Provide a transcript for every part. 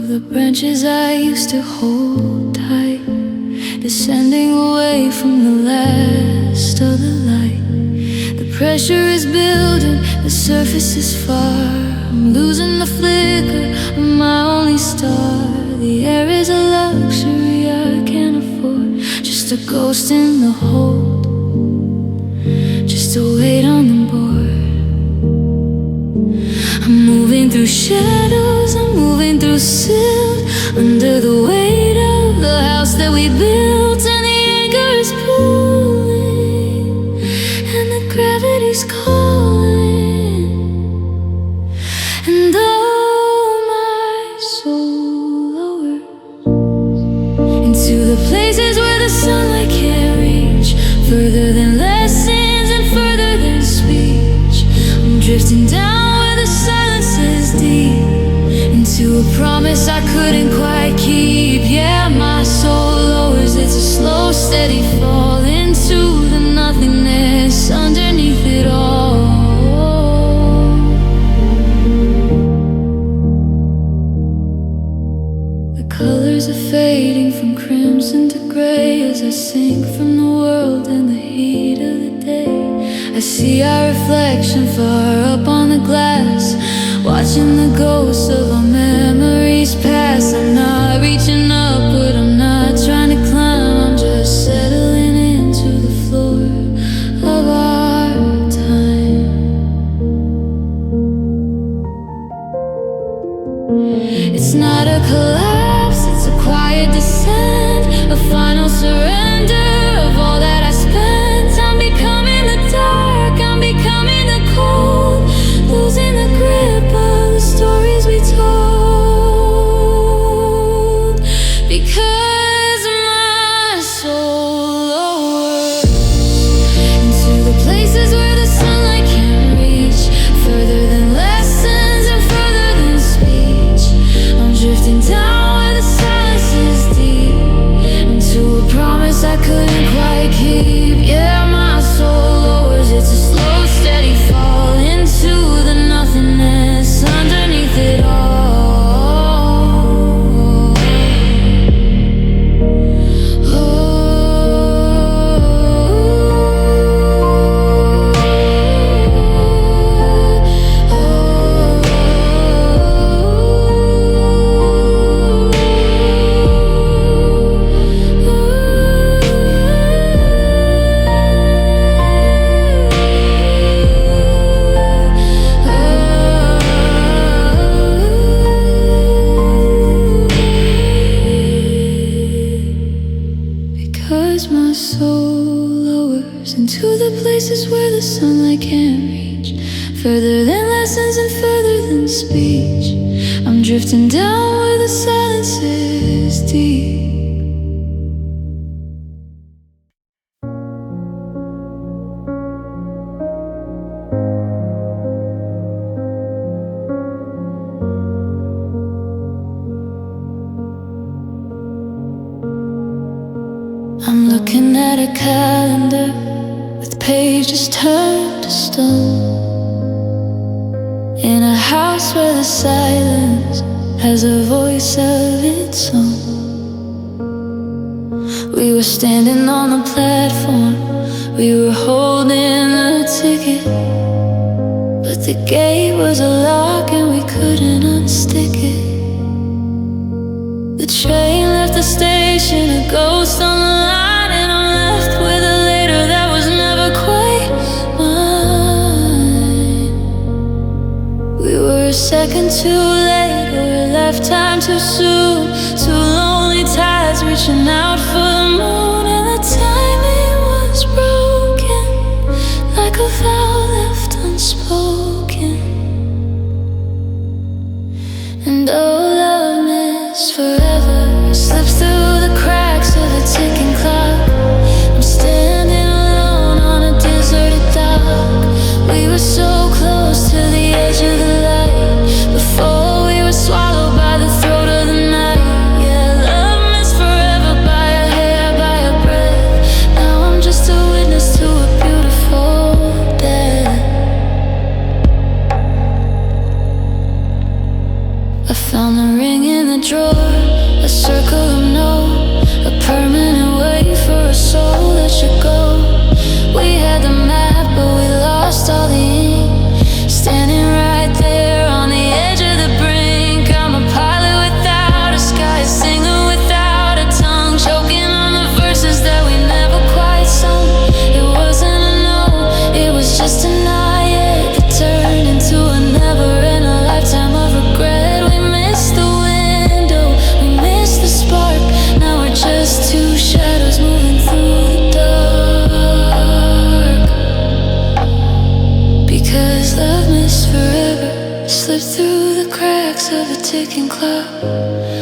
the branches I used to hold tight, descending away from the last of the light. The pressure is building, the surface is far. I'm losing the flicker of my only star. The air is a luxury I can't afford, just a ghost in the hold, just a weight on the board. I'm moving through shadows, I'm moving through silt, under the weight of the house that we built. And the anchor is pulling, and the gravity's calling. And though my soul lowers into the places where the sunlight can't reach, further than lessons and further than speech, I'm drifting down deep into a promise I couldn't quite keep. Yeah, my soul lowers, it's a slow, steady fall into the nothingness underneath it all. The colors are fading from crimson to gray as I sink from the world and the heat of the day. I see our reflection far up on the glass, watching the ghosts of our memories pass. I'm not reaching up, but I'm not trying to climb. I'm just settling into the floor of our time. It's not a collapse, it's a quiet descent, a final surrender of all that I spent. I'm becoming the dark, I'm becoming the cold, losing the grip of the stories we told. Because my soul lowers into the places where the sunlight can't reach, further than lessons and further than speech. I'm drifting down where the silence is deep, into a promise I couldn't quite keep. Yeah, my soul lowers, it's a slow, steady fall into the nothingness underneath it all. Because my soul lowers into the places where the sunlight can't reach, further than lessons and further than speech. I'm drifting down where the silence is deep. I'm looking at a calendar with pages turned to stone, in a house where the silence has a voice of its own. We were standing on the platform, we were holding a ticket, but the gate was a lock and we couldn't unstick it. The train left the station, a ghost on the line, and I'm left with a later that was never quite mine. We were a second too late, or a lifetime too soon, two lonely tides reaching out for the moon. And the timing was broken, like a vow left unspoken. And oh, love missed forever slips through the cracks of a ticking clock. I'm standing alone on a deserted dock. We were so close to the edge of the light, before we were swallowed by the throat of the night. Yeah, love missed forever by a hair, by a breath. Now I'm just a witness to a beautiful death. I found the ring in the drawer, a circle of no, a permanent way for a soul that should go. We had the map, but we lost all the ink. Standing right there on the edge of the brink. I'm a pilot without a sky, a singer without a tongue, choking on the verses that we never quite sung. It wasn't a no, it was just a not yet that turned into a never in a lifetime of regret. We missed the window, we missed the spark. Now we're just two shadows moving through the dark. Because love missed forever slipped through the cracks of a ticking clock.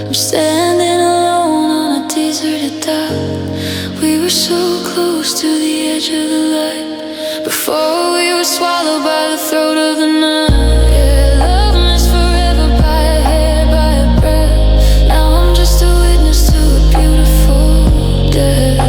I'm standing alone on a deserted dock. We were so close to the edge of the light before we were swallowed by the throat of the night. Yeah, love missed forever by a hair, by a breath. Now I'm just a witness to a beautiful death.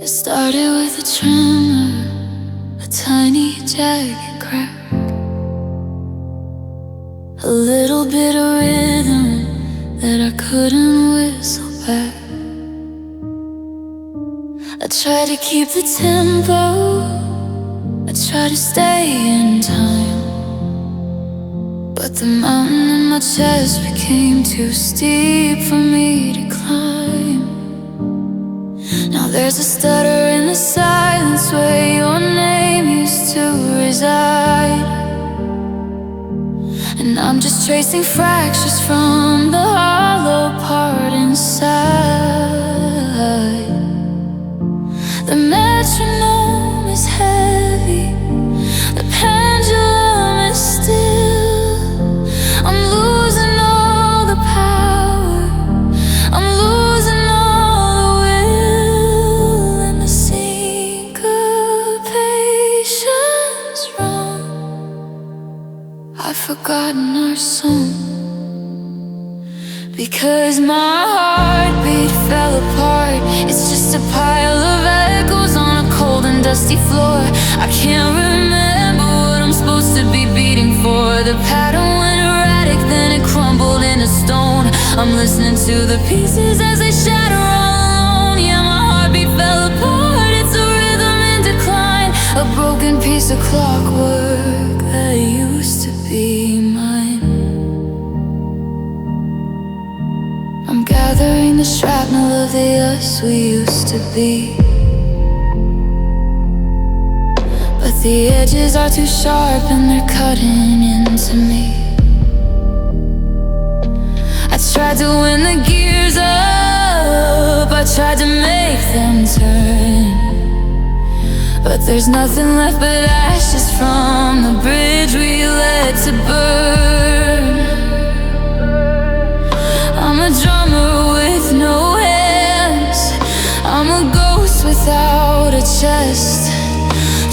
It started with a tremor, a tiny jagged crack, a little bit of rhythm that I couldn't whistle back. I tried to keep the tempo, I tried to stay in time, but the mountain in my chest became too steep for me to climb. Now there's a stutter in the silence where your name used to reside, and I'm just tracing fractures from the hollow part inside. The metronome is heavy, the pendulum is still. I'm losing all the power, I'm losing all the will, and the syncopation's wrong. I've forgotten our song, because my heartbeat fell apart. It's just a pile of echoes on a cold and dusty floor. I can't remember what I'm supposed to be beating for. The pattern went erratic, then it crumbled into stone. I'm listening to the pieces as they shatter all alone. Yeah, my heartbeat fell apart. It's a rhythm in decline, a broken piece of clockwork that used to be mine. I'm gathering the shrapnel of the us we used to be, but the edges are too sharp and they're cutting into me. I tried to win the gears up, I tried to make them turn, but there's nothing left but ashes from the bridge we let to burn. I'm a drummer with no hands, I'm a ghost without a chest,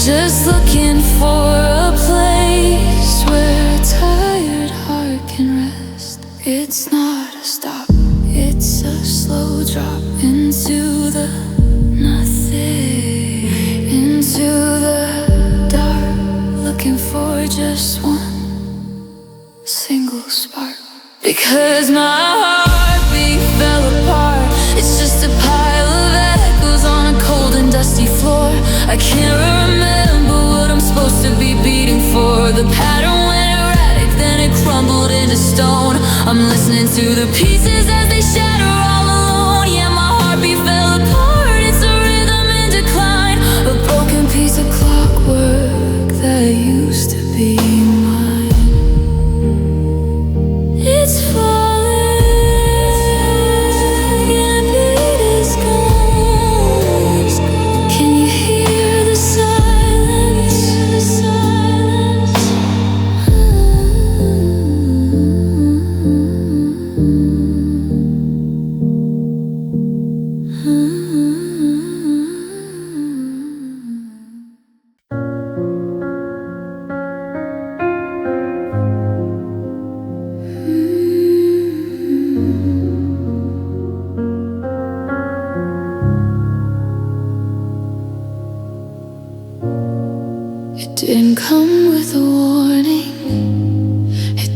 just looking for a place where a tired heart can rest. It's not a stop, it's a slow drop into the nothing, into the dark, looking for just one single spark. Because my heartbeat fell apart. It's just a pile of echoes on a cold and dusty floor. I can't remember what I'm supposed to be beating for. The pattern went erratic, then it crumbled into stone. I'm listening to the pieces as they shatter all alone. Yeah, my heartbeat fell apart. It's a rhythm in decline, a broken piece of clockwork that used to be mine. It's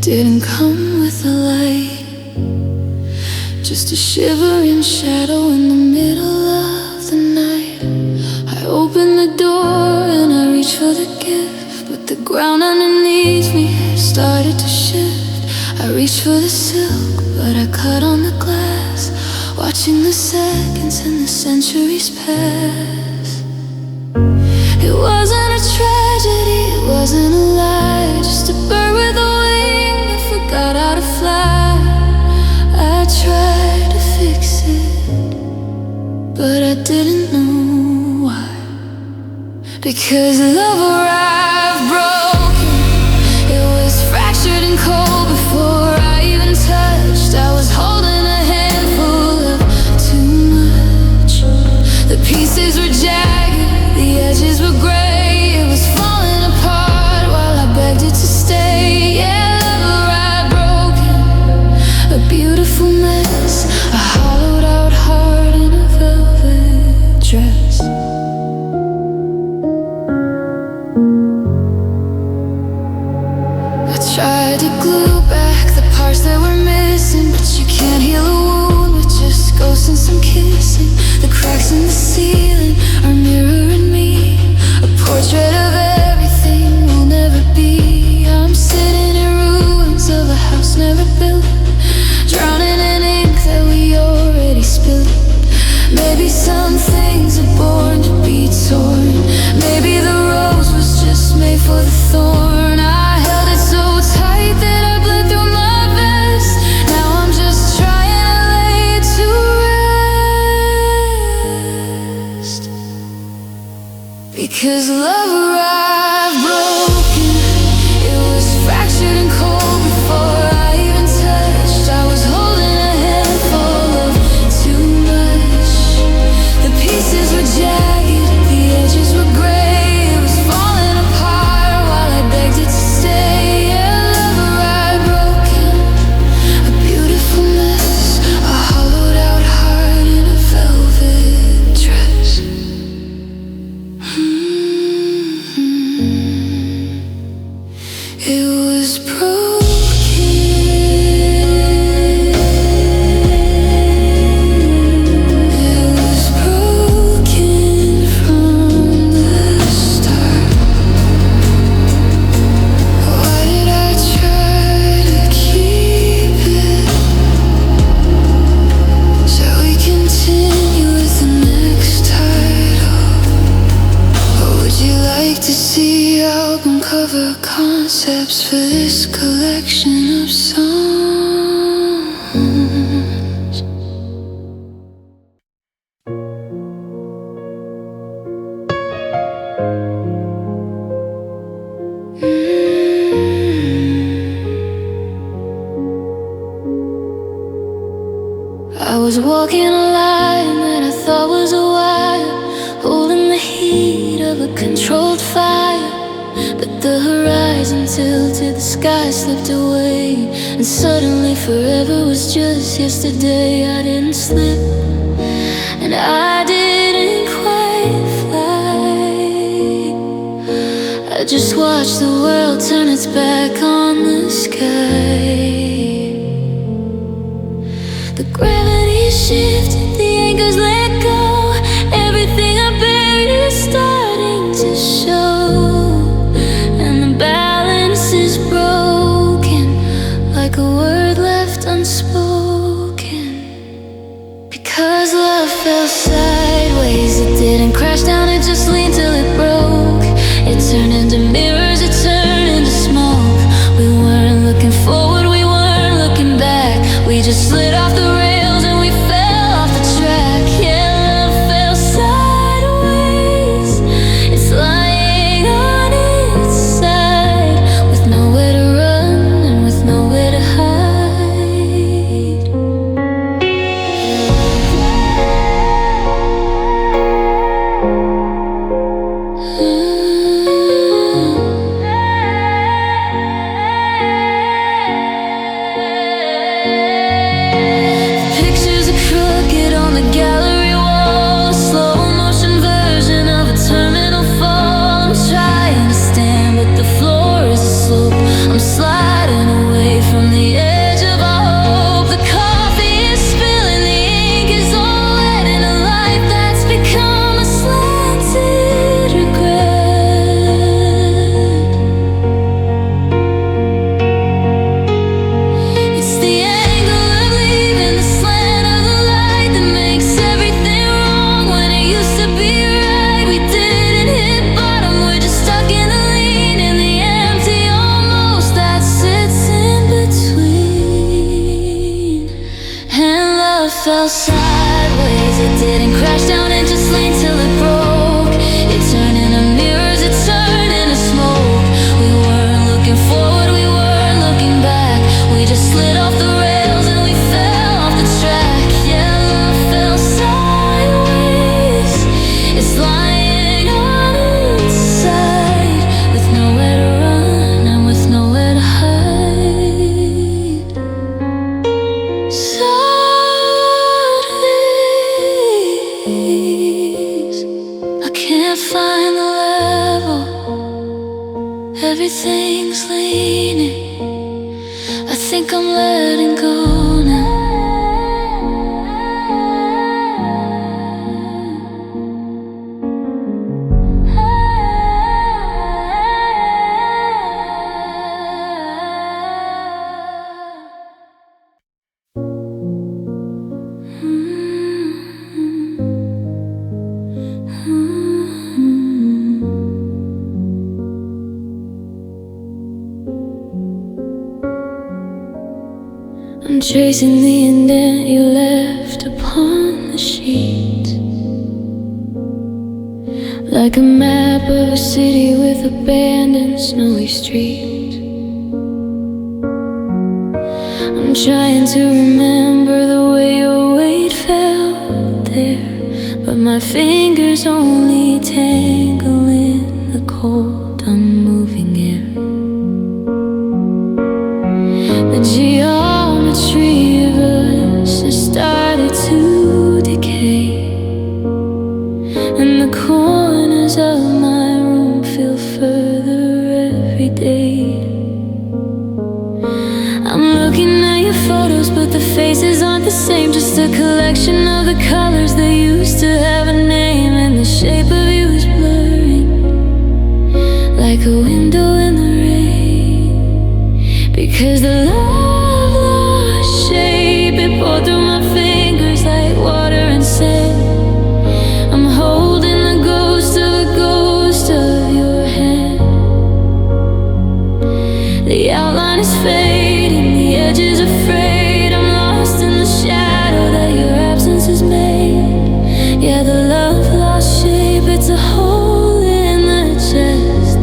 didn't come with a light, just a shivering shadow in the middle of the night. I opened the door and I reached for the gift, but the ground underneath me started to shift. I reached for the silk, but I cut on the glass, watching the seconds and the centuries pass. It wasn't a tragedy, it wasn't a lie, just a bird with a wing that forgot how to fly. I tried to fix it, but I didn't know why. Because love arrived broken, it was fractured and cold before I even touched. I was holding a handful of too much. The pieces were jagged, the edges were gray. It was falling apart while I begged it to stay. Yeah, love arrived broken, a beautiful mess, a hollowed out heart in a velvet dress. I tried to glue back the parts that were missing, but you can't heal a wound with just ghosts and some kissing. The cracks in the ceiling are mirroring me, a portrait of everything will never be. I'm sitting in ruins of a house never built, drowning in ink that we already spilled. Maybe some things are born to be torn, maybe the rose was just made for the thorn. I held it so tight that I bled through my vest. Now I'm just trying to lay it to rest. Because love arrived broken, it was fractured and cold before I even touched. I was holding a handful of too much. The pieces were jagged, the edges were gray. It was falling apart while I begged it to stay. Yeah, love arrived broken, a beautiful mess, a hollowed out heart in a velvet dress. It was broken. It was broken from the start. Why did I try to keep it? Shall we continue with the next title? Or would you like to see album cover concepts for this collection of songs? I was walking a line that I thought was a wire, holding the heat of a controlled fire. But the horizon tilted, the sky slipped away, and suddenly forever was just yesterday. I didn't slip, and I didn't quite fly. I just watched the world turn its back on the sky. The gravity shifted, the anchors let go. Everything I buried is starting to show, and the balance is broken, like a word left unspoken. Because love fell sideways, it didn't crash down, it just leaned till it broke. It turned into mirrors, it turned into smoke. We weren't looking forward, we weren't looking back. We just slid off the rails and we fell off the track. Yeah, love fell sideways, it's lying on its side, with nowhere to run and with nowhere to hide. Pictures are crooked on the gallery wall, a slow motion version of a terminal fall. I'm trying to stand, but the floor is a slope. I'm sliding away fell sideways. It didn't crash down, it just leaned till it broke. It turned into mirrors, it turned into smoke. We weren't looking forward, we weren't looking back. We just slid off the rails and we fell off the track. Yeah, love fell sideways. It's lying on its side, with nowhere to run and with nowhere to hide. Sideways, I can't find the level. Everything's leaning. I think I'm letting go now. I'm tracing the indent you left upon the sheet, like a map of a city with abandoned snowy street. I'm trying to remember the way your weight felt there, but my fingers only tangle in the cold, unmoving air. The geometry of us has started to decay, and the corners of my room feel further every day. I'm looking at your photos, but the faces aren't the same. Just a collection of the colors that used to have a name, and the shape of you is blurring like a window in the rain. Because the love lost shape, it poured through my fingers like water and sand. I'm holding the ghost of a ghost of your hand. The outline is fading, the edge is afraid. I'm lost in the shadow that your absence has made. Yeah, the love lost shape, it's a hole in the chest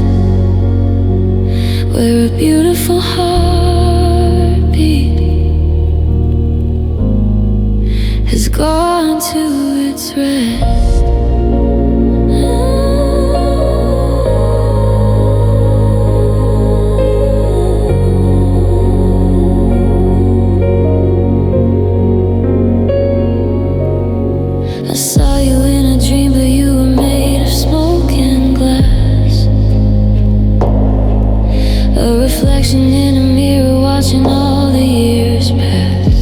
where a beautiful heartbeat has gone to its rest. I saw you in a dream, but you were made of smoke and glass, a reflection in a mirror, watching all the years pass.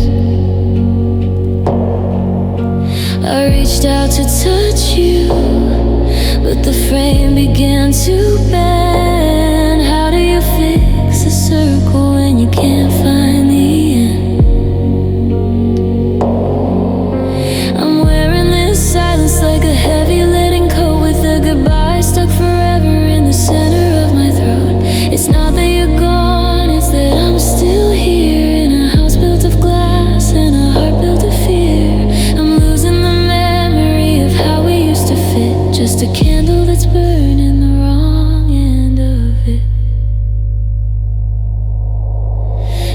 I reached out to touch you, but the frame began to bend. How do you fix a circle when you can't find the end? I'm wearing this silence like a heavy leaden coat, with a goodbye stuck forever in the center of my throat. It's not that you're gone, it's that I'm still here, in a house built of glass and a heart built of fear. I'm losing the memory of how we used to fit, just a candle that's burning the wrong end of it.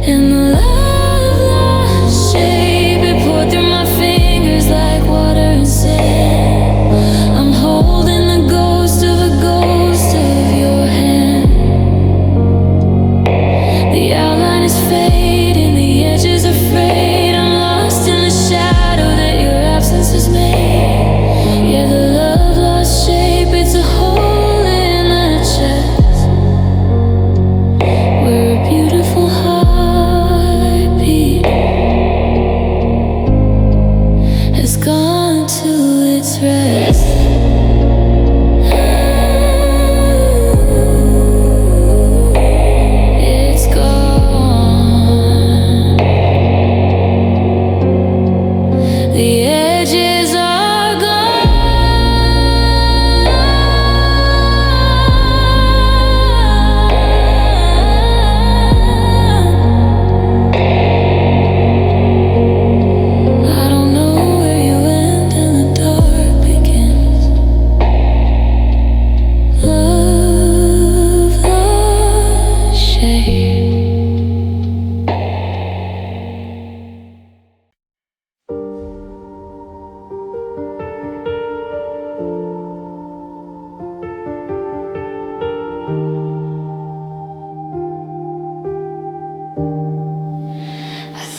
And the love lost shape, it poured through my fingers like water and sand. I'm holding the ghost of a ghost of your hand. The outline is fading, the edge is afraid. I'm lost in the shadow that your absence has made. Yeah, the love lost shape, it's a hole in the chest where a beautiful heart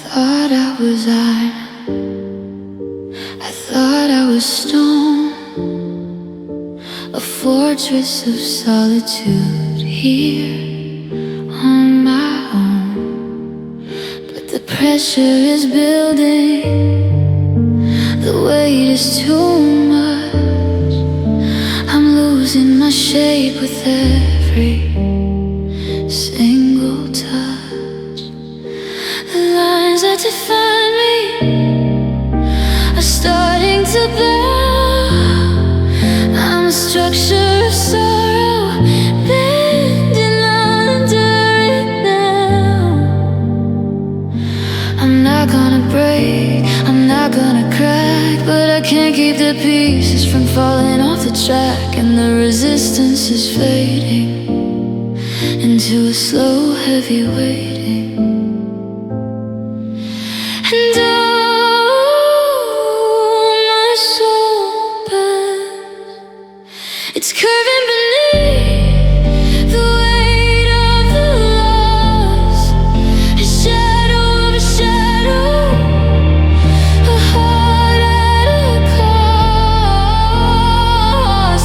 thought I was iron, I thought I was stone, a fortress of solitude here on my own. But the pressure is building, the weight is too much. I'm losing my shape with every single touch. The lines that define me are starting to bow. I'm a structure of sorrow, bending under it now. I'm not gonna break, I'm not gonna crack, but I can't keep the pieces from falling off the track. And the resistance is fading into a slow, heavy waiting. And my soul bends, it's curving beneath the weight of the loss. A shadow of a shadow, a heart at a cost.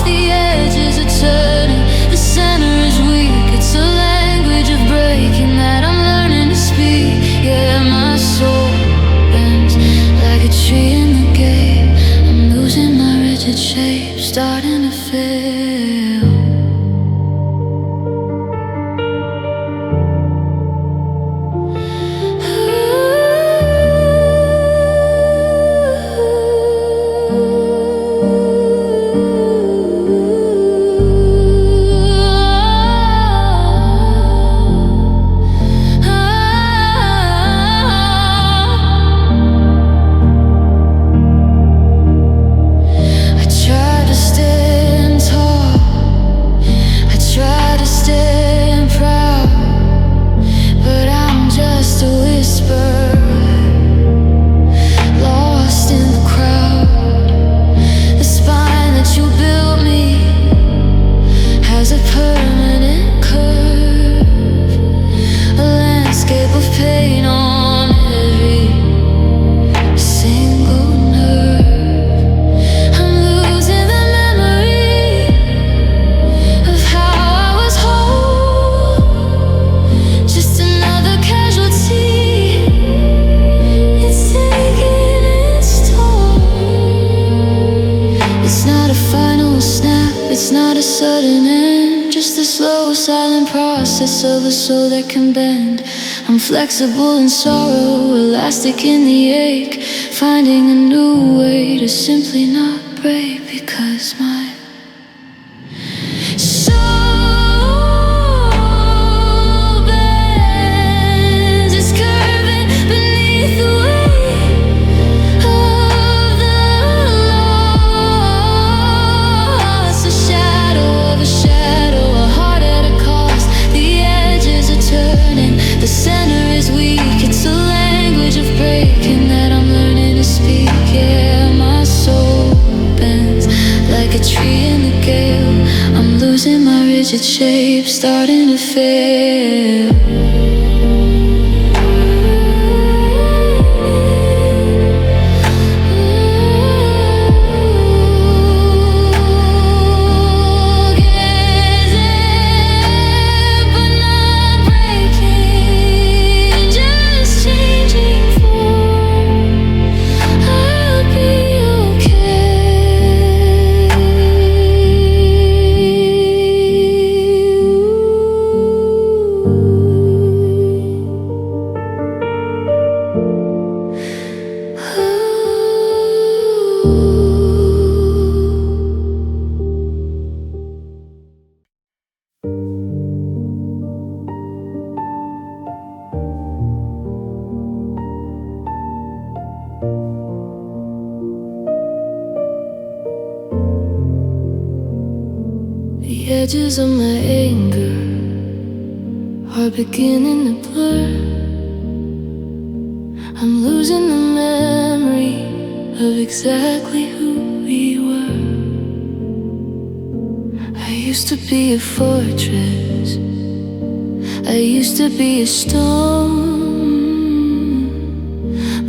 The edges are turning, the center is weak. It's a language of breaking that I'm learning to speak. Yeah, my soul bends like a tree in the gate. I'm losing my rigid shape, starting to fail. I tried to stand tall, I tried to stand proud, but I'm just a whisper, lost in the crowd. The spine that you built me has a permanent curve, a landscape of pain on every single nerve. I'm losing the memory of how I was whole, just another casualty. It's taking its toll. It's not a final snap, it's not a sudden end, just a slow, silent process of a soul that can bend. I'm flexible in sorrow, elastic in the ache, finding a new way to simply not break, because my soul bends. It's curving beneath the weight of the loss. A shadow of a shadow, a heart at a cost. The edges are turning, the center is weak. It's a language of breaking that I'm learning to speak. Yeah, my soul bends like a tree in the gale. I'm losing my rigid shape, starting to fail. But not breaking, just changing form. I'll be The edges of my anger are beginning to blur. I'm losing the memory of exactly who we were. I used to be a fortress, I used to be a stone,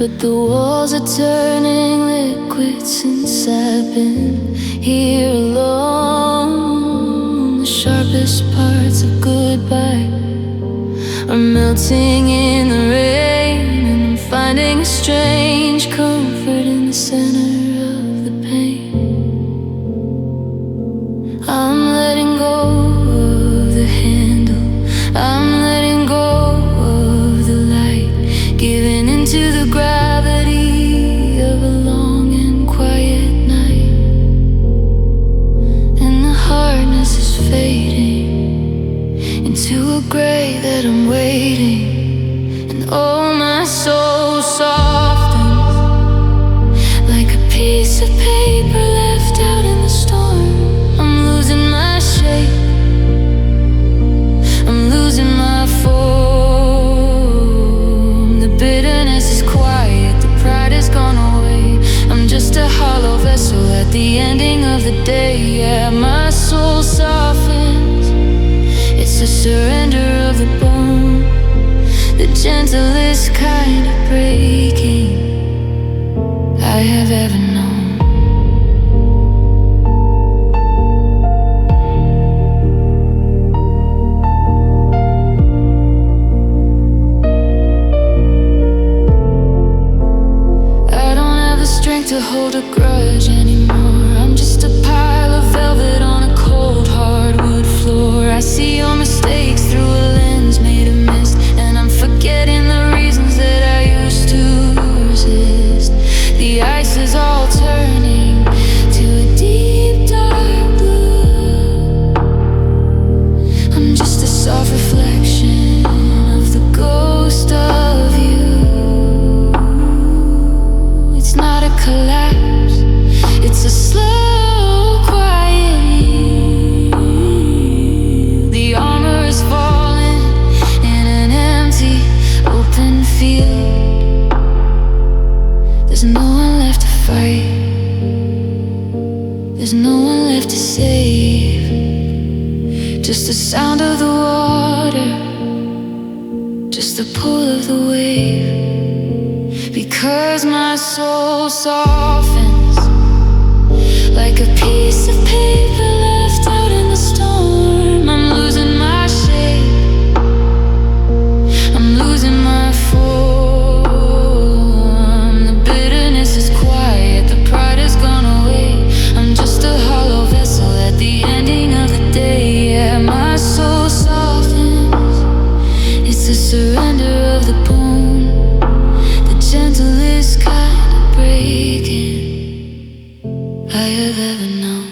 but the walls are turning liquid since I've been here alone. The sharpest parts of goodbye are melting in the rain, and I'm finding a strange comfort in the center of the pain. I'm letting go of the handle, I'm letting go of the light, giving into the gravity of a long and quiet night. And the hardness is fading into a gray that I'm waiting. And oh, my soul softens like a piece of paper left out in the storm. I'm losing my shape, I'm losing my form. The bitterness is quiet, the pride has gone away. I'm just a hollow vessel at the ending of the day. Yeah, my soul softens, it's a surrender of the bone, the gentlest kind of breaking I have ever known. I don't have the strength to hold a grudge anymore. I'm just a pile of velvet on a cold hardwood floor. I see your mistakes through a lens made of mist, and I'm forgetting the reasons that I used to resist. The ice is all turning to a deep dark blue. I'm just a soft reflection of the ghost of you. It's not a collapse, it's a slow, quiet yield. The armor is falling in an empty, open field. There's no one left to fight, there's no one left to save. Just the sound of the water, just the pull of the wave. Because my soul softens like a piece of paper left out in the storm. I'm losing my shape, I'm losing my form. The bitterness is quiet, the pride has gone away. I'm just a hollow vessel at the ending of the day. Yeah, my soul softens, it's the surrender of the bone, the gentlest kind of breaking I have ever known.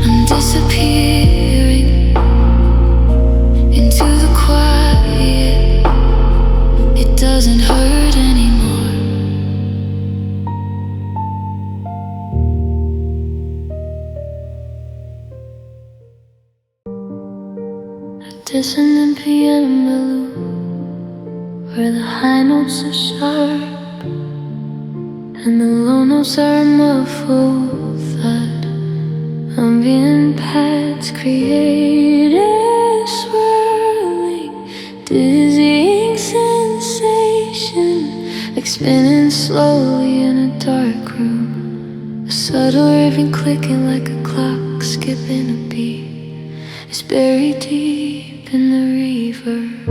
I'm disappearing into the quiet. It doesn't hurt anymore. A dissonant piano melody where the high notes are sharp and the low notes are a muffled thud. Ambient paths created swirling, dizzying sensation, like spinning slowly in a dark room. A subtle raving clicking like a clock skipping a beat. It's buried deep in the reverb.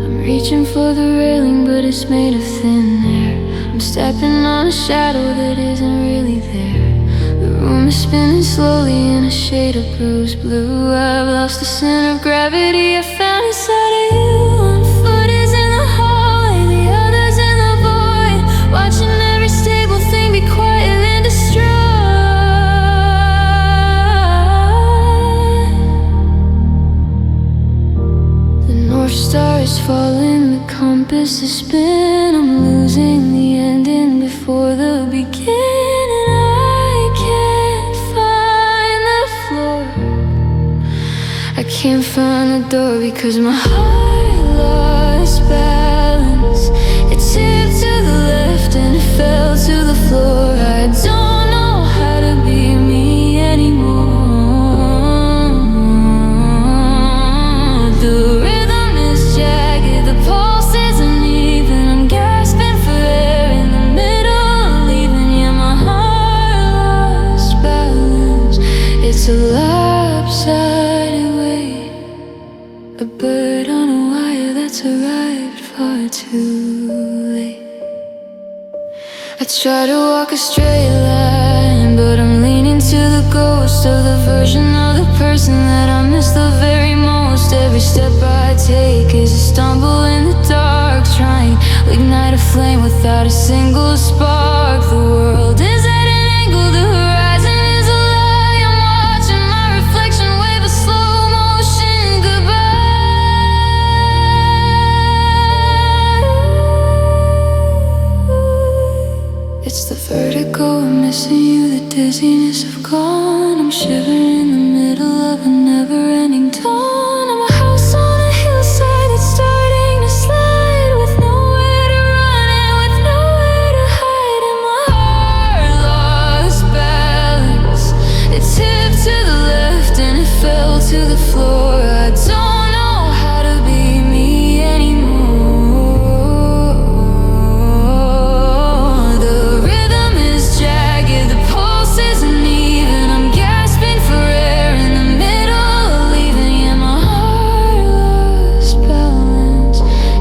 I'm reaching for the railing, but it's made of thin air. I'm stepping on a shadow that isn't really there. The room is spinning slowly in a shade of bruised blue. I've lost the center of gravity I found inside of you. One foot is in the hallway, the other's in the void, watching every stable thing be quiet and destroyed. The North Star is falling, the compass is spin. I'm losing the ending before the beginning. I can't find the floor, I can't find the door because my heart lost balance. It tipped to the left and it fell to the floor. I don't know how to be me anymore. The rhythm is jagged, the pulse is uneven. I'm gasping for air in the middle, leaving. Yeah, my heart lost balance. It's a lopsided way, a bird on a wire that's arrived far too late. I try to walk a straight line, but I'm leaning to the ghost of the version of the person that I miss the very most. Every step I take is a stumble in the dark, trying to ignite a flame without a single spark. The world is at an angle, the horizon is a lie. I'm watching my reflection wave a slow motion goodbye. It's the vertigo of missing you, the dizziness of gone. I'm shivering in the middle of a never-ending dawn. I'm a house on a hillside that's starting to slide, with nowhere to run and with nowhere to hide. And my heart lost balance. It tipped to the left and it fell to the floor. I don't know how to be me anymore. The rhythm is jagged, the pulse is uneven. I'm gasping for air in the middle, leaving. Yeah, my heart lost balance.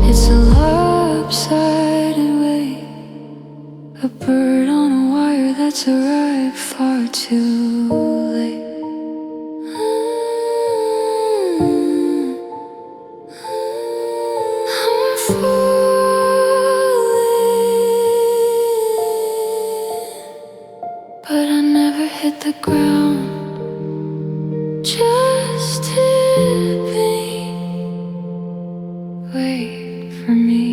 It's a lopsided way, a bird on a wire that's arrived far too late. I'm falling, but I never hit the ground, just tipping. Wait for me.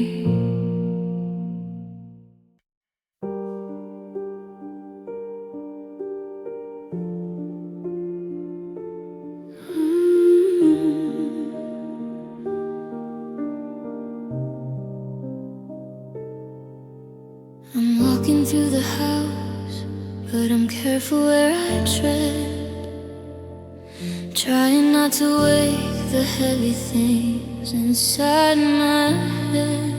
I'm walking through the house, but I'm careful where I tread, trying not to wake the heavy things inside my head.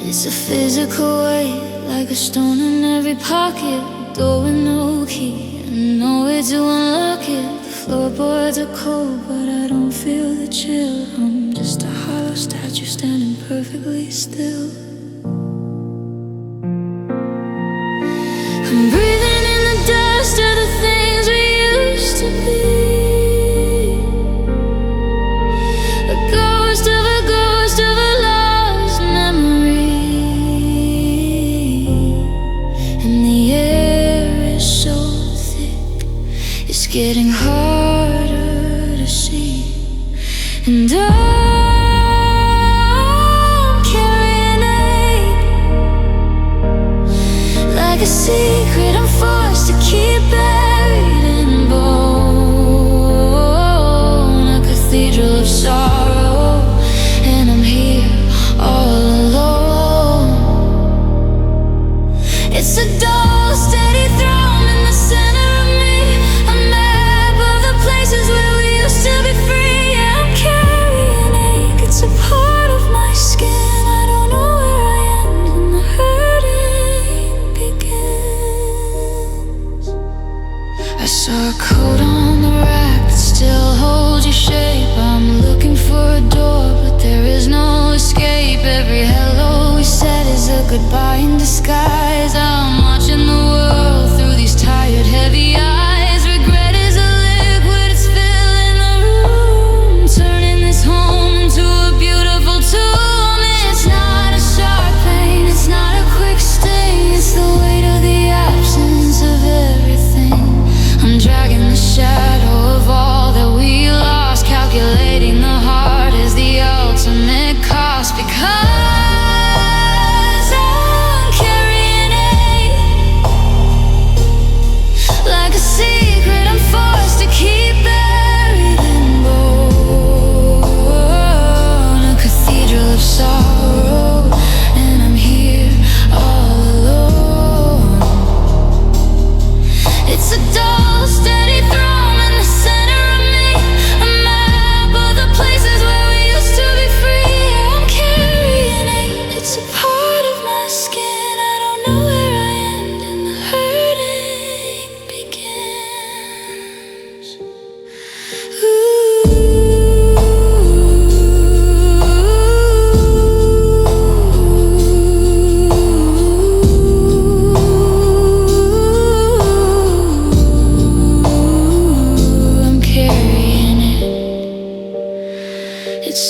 It's a physical weight, like a stone in every pocket, door with no key and nowhere to unlock it. The floorboards are cold, but I don't feel the chill. I'm just a hollow statue standing perfectly still. I'm breathing in the dust of the things we used to be. A ghost of a ghost of a lost memory. And the air is so thick, it's getting harder to see. And I'm carrying ache, like a secret I'm forced to keep buried in bone. A cathedral of sorrow, and I'm here all alone. It's a dull, steady throne in the center of me, a map of the places where we used to be free. Yeah, I'm carrying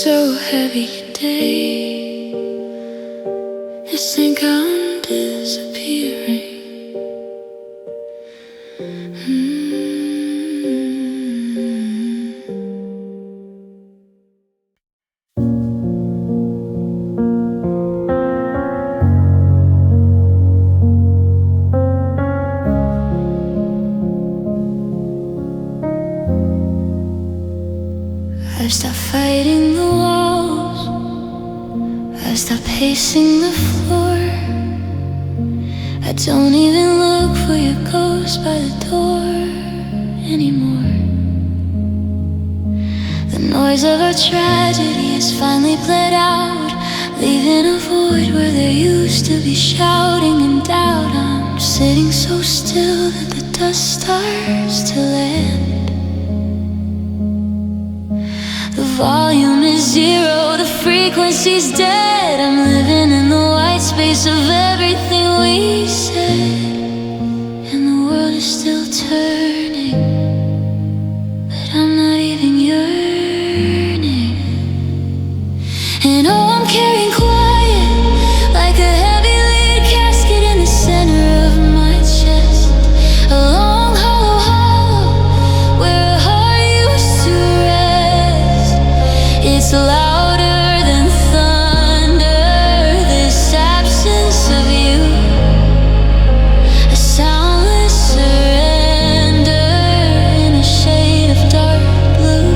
so heavy today. You think I'm disappearing. I've stopped fighting the walls, I've stopped pacing the floor. I don't even look for your ghost by the door anymore. The noise of our tragedy has finally bled out, leaving a void where there used to be shouting and doubt. I'm sitting so still that the dust starts to land. The volume is zero, the frequency's dead. I'm living in the white space of everything we said, and the world is still turning, but I'm not even yearning. And oh, I'm carrying quiet, like a heavy lead casket in the center of my chest. A long hollow hollow, where a heart used to rest. It's louder than thunder, this absence of you, a soundless surrender in a shade of dark blue.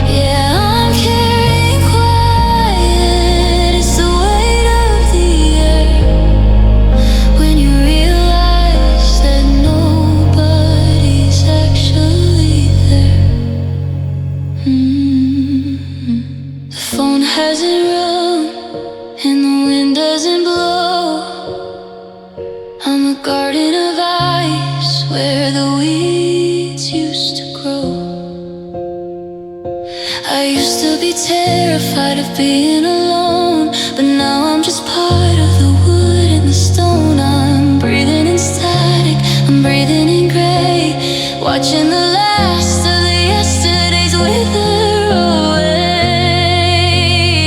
Yeah, I'm carrying quiet, it's the weight of the air, when you realize that nobody's actually there. The phone hasn't rung and the wind doesn't blow. I'm a garden of ice where the weeds used to grow. I used to be terrified of being alone, but now I'm just part of the wood and the stone. I'm breathing in static, I'm breathing in gray, watching the last of the yesterdays wither away.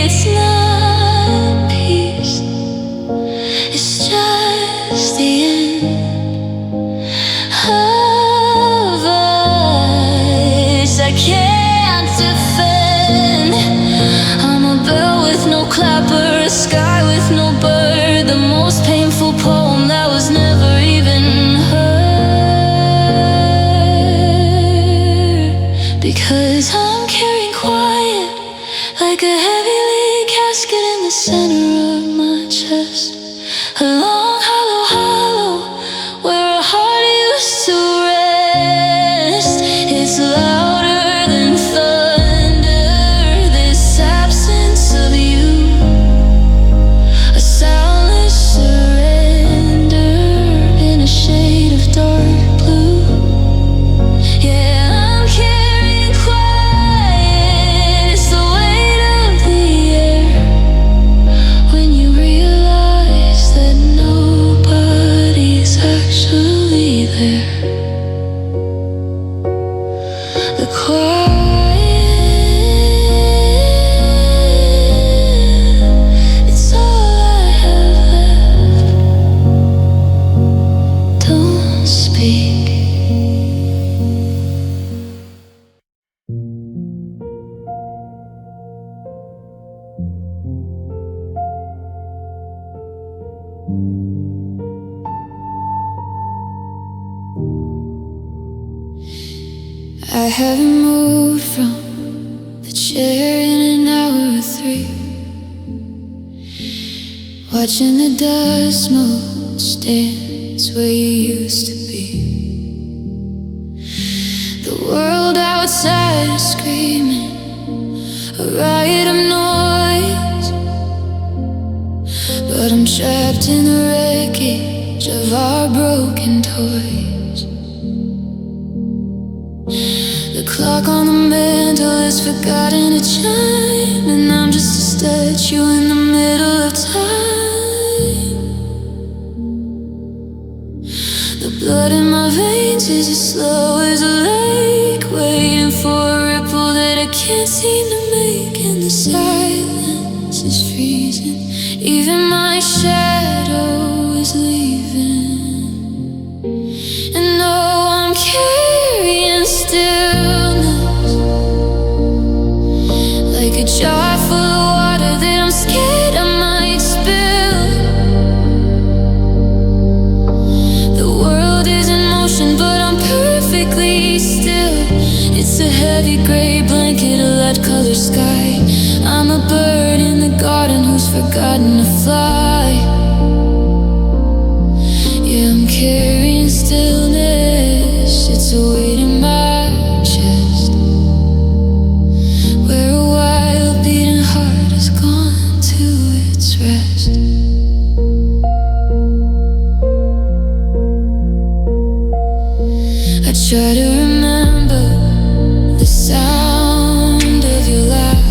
It's not peace, it's just the end of us. I can't defend. I'm a bell with no clapper, a sky with no bird, the most painful poem that was never even heard. Because I'm carrying quiet, like a heavy lead casket in the center of my chest. A long hollow hollow, where a heart used to rest. It's louder than thunder, this absence of you, a soundless surrender in a shade of dark blue. Yeah, I'm carrying quiet, it's the weight of the air, when you realize that nobody's actually there. The quiet, it's all I have left. Don't speak. I haven't moved from the chair in an hour or three, watching the dust move, stands where you used to be. The world outside is screaming, a riot of noise, but I'm trapped in the wreckage of our broken toys. The clock on the mantle has forgotten to chime, and I'm just a statue in the middle of time. The blood in my veins is as slow as a lake, waiting for a ripple that I can't can't seem to make, and the silence is freezing. Even my shadow is leaving. And though I'm carrying stillness, like a jar full of water that I'm scared I might spill. The world is in motion, but I'm perfectly still. It's a heavy gray blanket, a light colored sky. I'm a bird in the garden who's forgotten to fly. Yeah, I'm carrying stillness. It's a weight in my chest, where a wild beating heart has gone to its rest. I try to remember the sound of your laugh,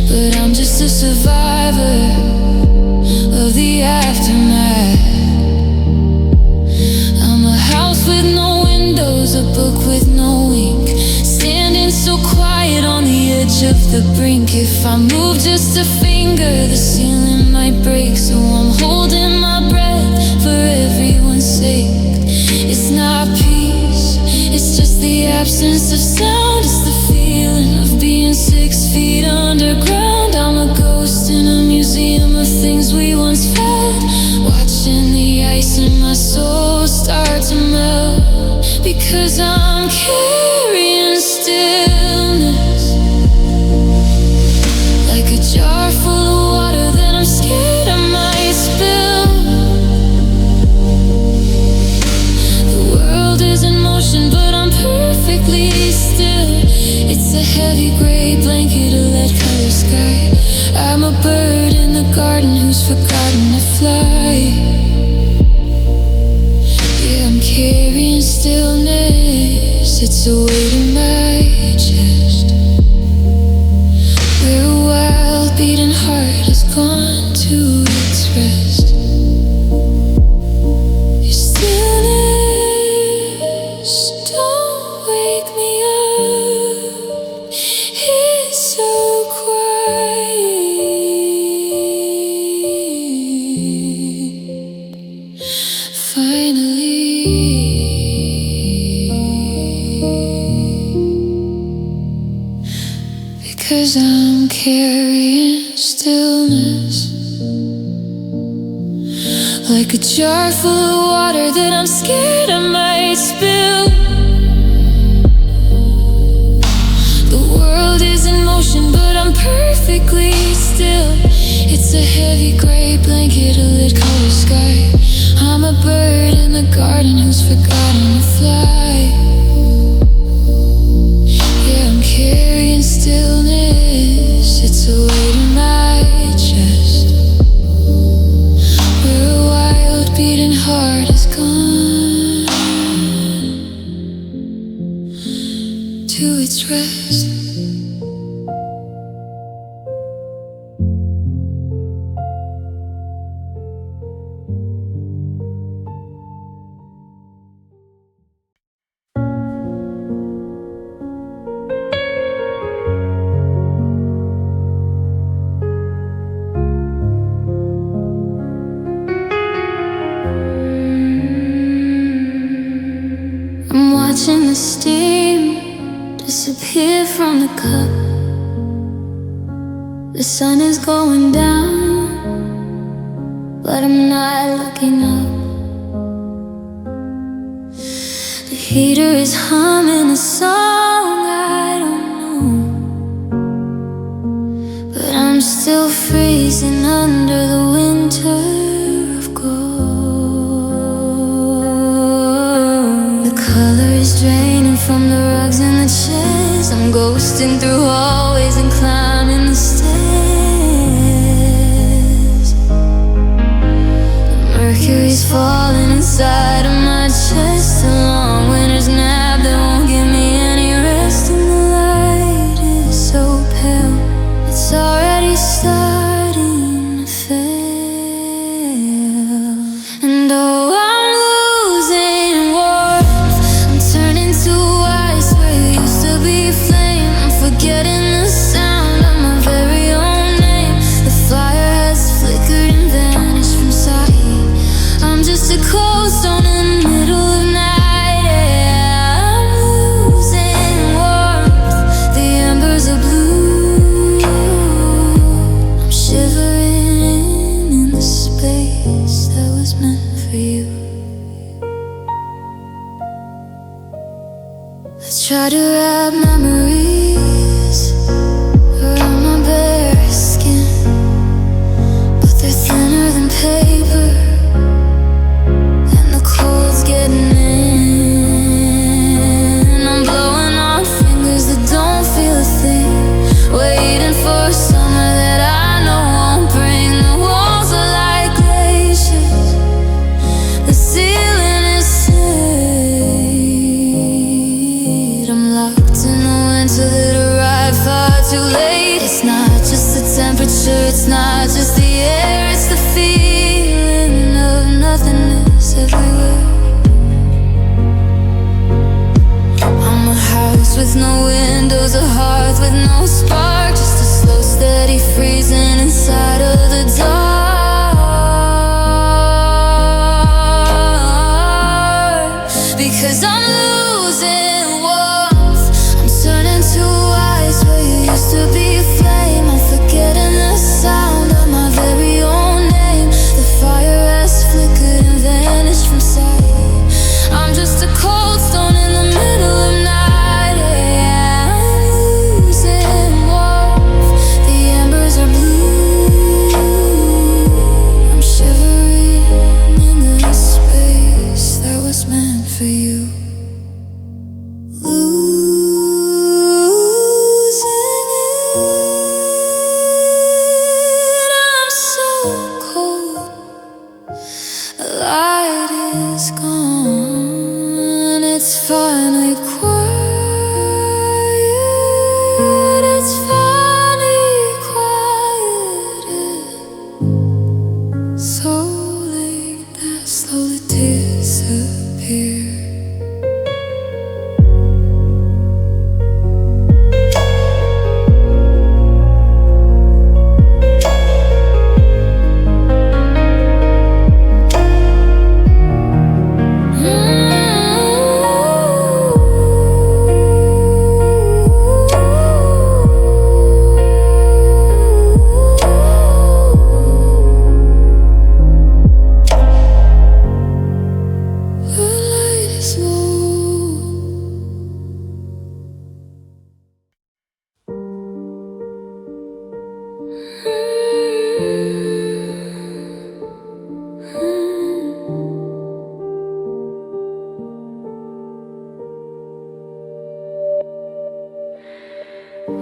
but I'm just a survivor of the aftermath. I'm a house with no windows, a book with no ink, standing so quiet on the edge of the brink. If I move just a finger, the ceiling might break. So I'm holding my breath for everyone's sake. It's not peace, it's just the absence of sound. It's the feeling of being 6 feet underground. I'm a ghost in a museum of things we once felt, watching the ice in my soul start to melt. Because I'm carrying stillness, like a jar full of water that I'm scared I might spill. The world is in motion, but I'm perfectly still. It's a heavy gray blanket, a lead colored sky. I'm a bird in the garden who's forgotten to fly. Yeah, I'm carrying stillness. It's a weight in my chest, where a wild beating heart has gone to its rest. Your stillness, don't wake me up. It's so quiet. Finally, because I'm carrying stillness, like a jar full of water that I'm scared I might spill. The world is in motion, but I'm perfectly still. It's a heavy gray blanket, a lit colored sky. I'm a bird in the garden who's forgotten to fly. Yeah, I'm carrying stillness. It's a weight in my chest, where a wild beating heart has gone to its rest. I'm watching the steam disappear from the cup. The sun is going down, but I'm not looking up. The heater is humming a song I don't know, but I'm still freezing under the winter of gold. The color is draining from the rugs and the chairs. I'm ghosting through hallways and climbing the stairs. The mercury's falling inside of my chest, a long winter's nap that won't give me any rest. And the light is so pale, it's already starting to fail. And oh, I'm losing warmth, I'm turning to ice where you used to be. Try to wrap memories around my bare skin, but they're thinner than paper, and the cold's getting in. I'm blowing on fingers that don't feel a thing, waiting for a summer that I know won't bring. The walls are like glaciers, the ceiling is slate. I'm locked in the winter that arrived far too late. It's not just the temperature, it's not just the air, it's the feeling of nothingness everywhere. I'm a house with no windows, a hearth with no spark, just a slow steady freezing inside of the dark. Because I'm losing warmth, I'm turning to ice where you used to be a flame. I'm forgetting the sound of my very own name. The fire has flickered and vanished from sight. I'm just a cold stone in the middle of night. Yeah, I'm losing warmth, the embers are blue. I'm shivering in the space that was meant for you. Losing it, I'm so cold. The light is gone, it's finally quiet. It's finally quiet. So late that slowly disappear. The light is low.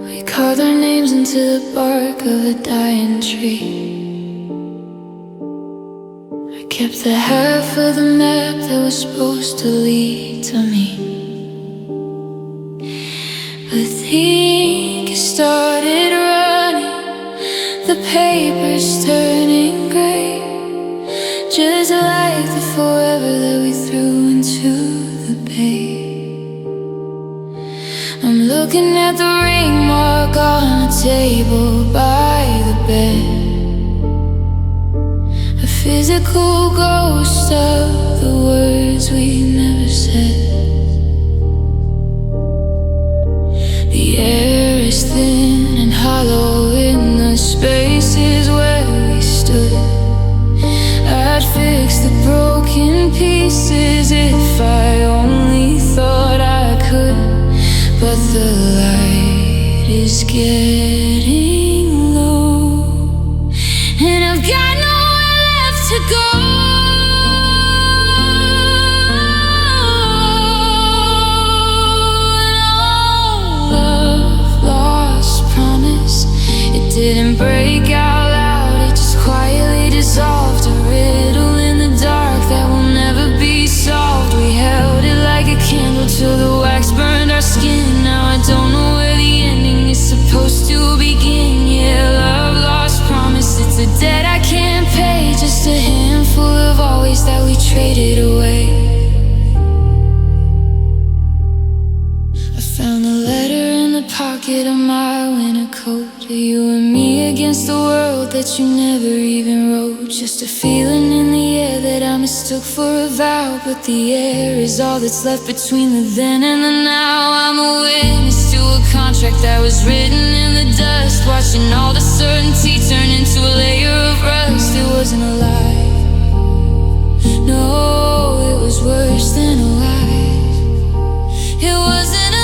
We carved our names into the bark of a dying tree. I kept the half of the map that was supposed to lead to me, but the ink started running, the paper's turning gray, just like the forever that we threw into the bay. I'm looking at the ring mark on the table by the bed, a physical ghost of the words we never said. The air is thin and hollow in the spaces where we stood. I'd fix the broken pieces if I only thought I could. But the light is getting low, and I've got nowhere left to go. And all love, lost promise, it didn't break out loud, it just quietly dissolved. A riddle in the dark that will never be solved. We held it like a candle till the wax burned our skin. Now I don't know where the ending is supposed to begin. Yeah, love, lost promise, it's a debt I can't pay. Just a handful of always that we traded away. I found a letter in the pocket of my winter coat. You and me against the world that you never even wrote. Just a feeling in the air that I mistook for a vow. But the air is all that's left between the then and the now. I'm a witness to a contract that was written in the dust, watching all the certainty turn into a layer of rust. It wasn't a lie, no, it was worse than a lie. It wasn't a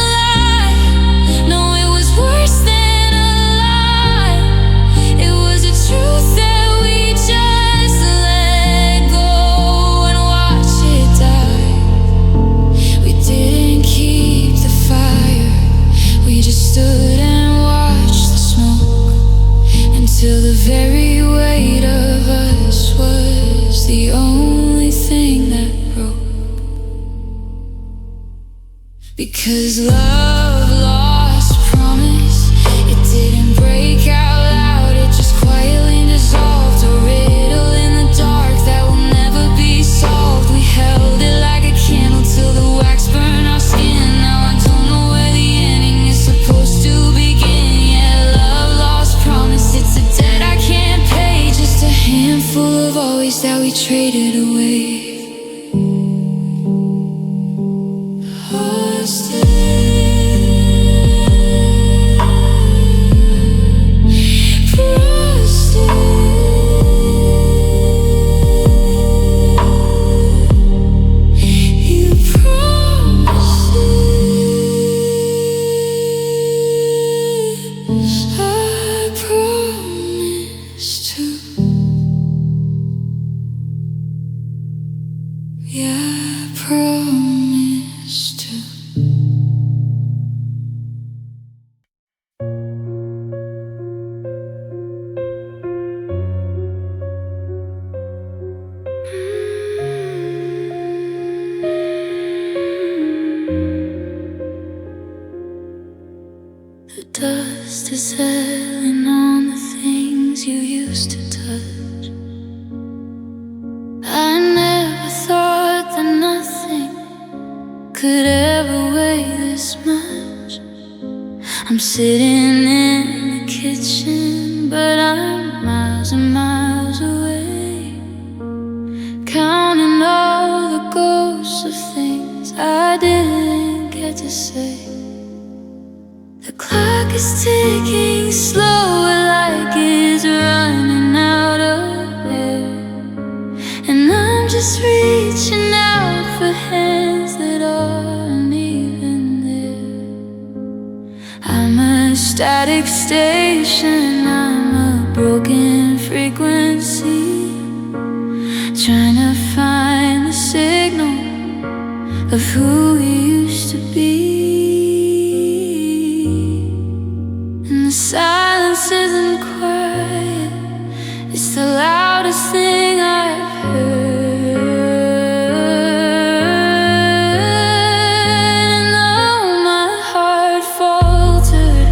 'Cause love lost promise. It didn't break out loud, it just quietly dissolved. A riddle in the dark that will never be solved. We held it like a candle till the wax burned our skin. Now I don't know where the ending is supposed to begin. Yeah, love lost promise. It's a debt I can't pay. Just a handful of always that we traded away. The dust is settling on the things you used to touch. I never thought that nothing could ever weigh this much. I'm sitting in the kitchen, but I'm miles and miles away, counting all the ghosts of things I didn't get to say. The clock is ticking slower, like it's running out of air, and I'm just reaching out for hands that aren't even there. I'm a static station, I'm a broken frequency, trying to find the signal of who we used to be. The silence isn't quiet, it's the loudest thing I've heard. And though my heart faltered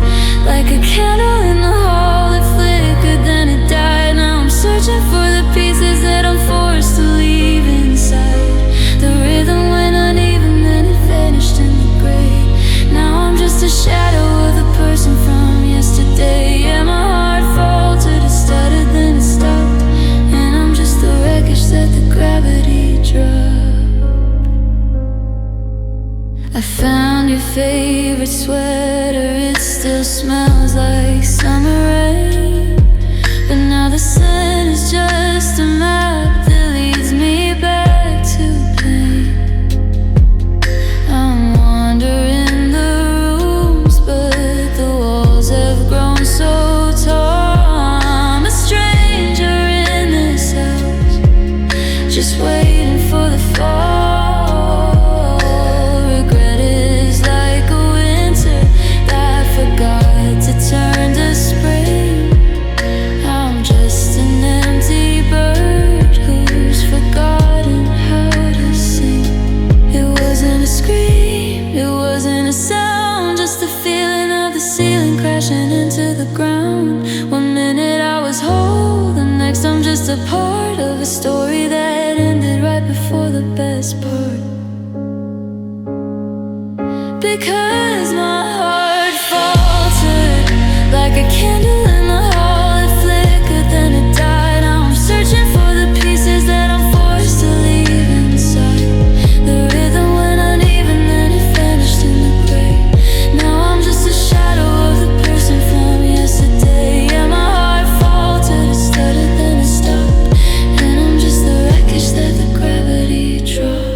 like a candle in the hall, it flickered, then it died. Now I'm searching for the pieces that I'm forced to leave inside. The rhythm went uneven, then it vanished in the gray. Now I'm just a shadow of the person from yesterday. Yeah, my heart faltered, it stuttered, then it stopped, and I'm just the wreckage that the gravity dropped. I found your favorite sweater, it still smells like summer rain, but now the sun is just a map that leads me back to pain. I'm wandering the rooms, but the walls have grown so tall. I'm a stranger in this house, just waiting for the fall. Regret is like a winter that forgot to turn to spring. I'm just an empty bird who's forgotten how to sing. It wasn't a scream, it wasn't a sound, just the feeling of the ceiling crashing into the ground. One minute I was whole, the next I'm just a part of a story that ended right before the best part. Because my heart faltered like a candle in the hall, it flickered, then it died. Now I'm searching for the pieces that I'm forced to leave inside. The rhythm went uneven, then it vanished in the gray. Now I'm just a shadow of the person from yesterday. Yeah, my heart faltered, it stuttered, then it stopped, and I'm just the wreckage that the gravity dropped.